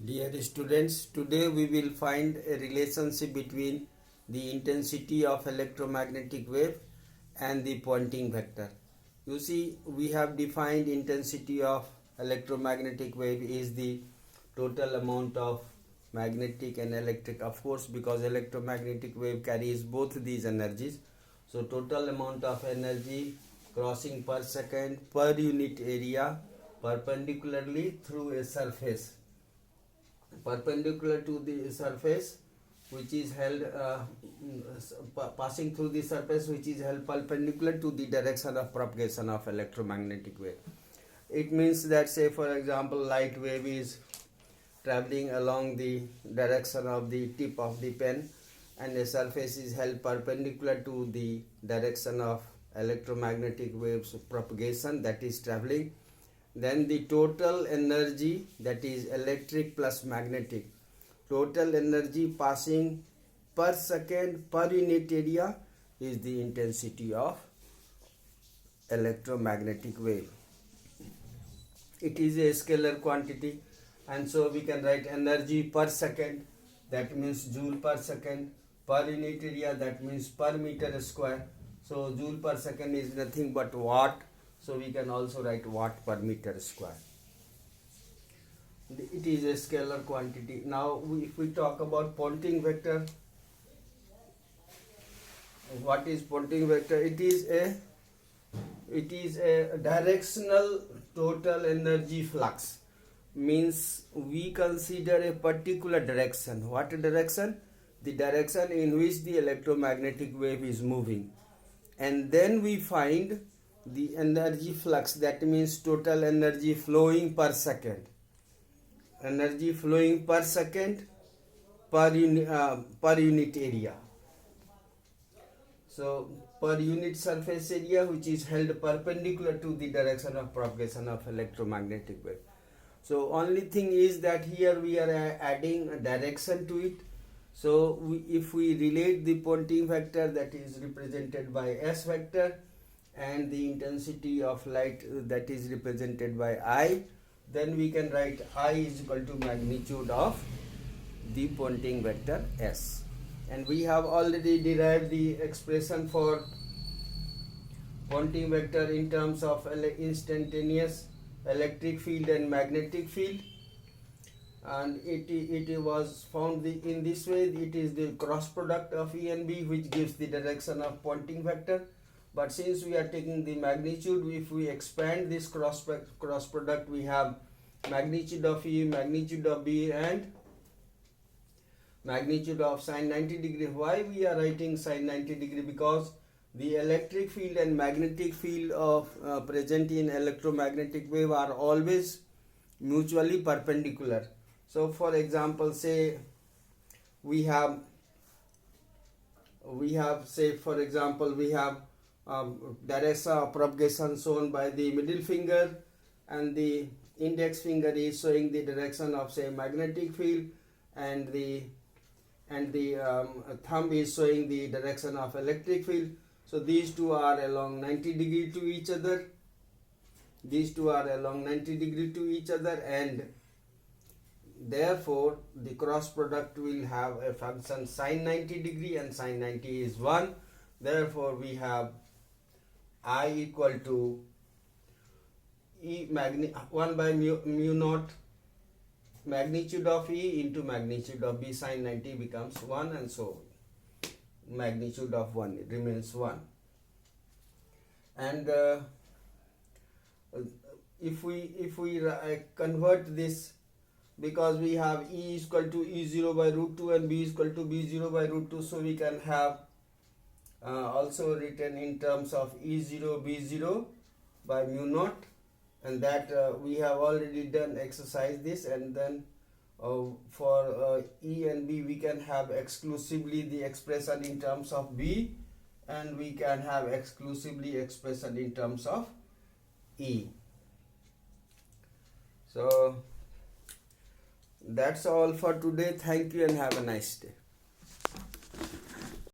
Dear students, today we will find a relationship between the intensity of electromagnetic wave and the Poynting vector. You see, we have defined intensity of electromagnetic wave is the total amount of magnetic and electric, of course, because electromagnetic wave carries both these energies. So total amount of energy crossing per second per unit area perpendicularly through a surface perpendicular to the surface which is held passing through the surface which is held perpendicular to the direction of propagation of electromagnetic wave. It means that, say for example, light wave is traveling along the direction of the tip of the pen and a surface is held perpendicular to the direction of electromagnetic waves propagation that is traveling. Then the total energy, that is electric plus magnetic, total energy passing per second per unit area is the intensity of electromagnetic wave. It is a scalar quantity, and so we can write energy per second, that means joule per second, per unit area, that means per meter square. So joule per second is nothing but watt. So we can also write watt per meter square. It is a scalar quantity. Now if we talk about Poynting vector, what is Poynting vector? It is a directional total energy flux. Means we consider a particular direction. What direction? The direction in which the electromagnetic wave is moving, and then we find the energy flux, that means total energy flowing per second, energy flowing per second per unit area. So per unit surface area which is held perpendicular to the direction of propagation of electromagnetic wave. So only thing is that here we are adding a direction to it. So if we relate the Poynting vector, that is represented by S vector, and the intensity of light that is represented by I, then we can write I is equal to magnitude of the Poynting vector S. And we have already derived the expression for Poynting vector in terms of instantaneous electric field and magnetic field, and it was found in this way. It is the cross product of E and B which gives the direction of Poynting vector. But since we are taking the magnitude, if we expand this cross product, we have magnitude of E, magnitude of B, and magnitude of sine 90 degree. Why we are writing sine 90 degree? Because the electric field and magnetic field of present in electromagnetic wave are always mutually perpendicular. So for example, say we have say for example we have direction of propagation shown by the middle finger, and the index finger is showing the direction of, say, magnetic field, and the thumb is showing the direction of electric field. So these two are along 90 degree to each other. These two are along 90 degree to each other, and therefore the cross product will have a function sine 90 degree, and sine 90 is 1. Therefore we have I equal to E 1 by mu naught magnitude of E into magnitude of B. Sine 90 becomes 1, and so magnitude of 1 it remains 1. And if we convert this, because we have E is equal to E0 by root 2 and B is equal to B0 by root 2, so we can have also written in terms of E0 B0 by mu naught, and that we have already done exercise this. And then for E and B we can have exclusively the expression in terms of B, and we can have exclusively expression in terms of E. So that's all for today. Thank you and have a nice day.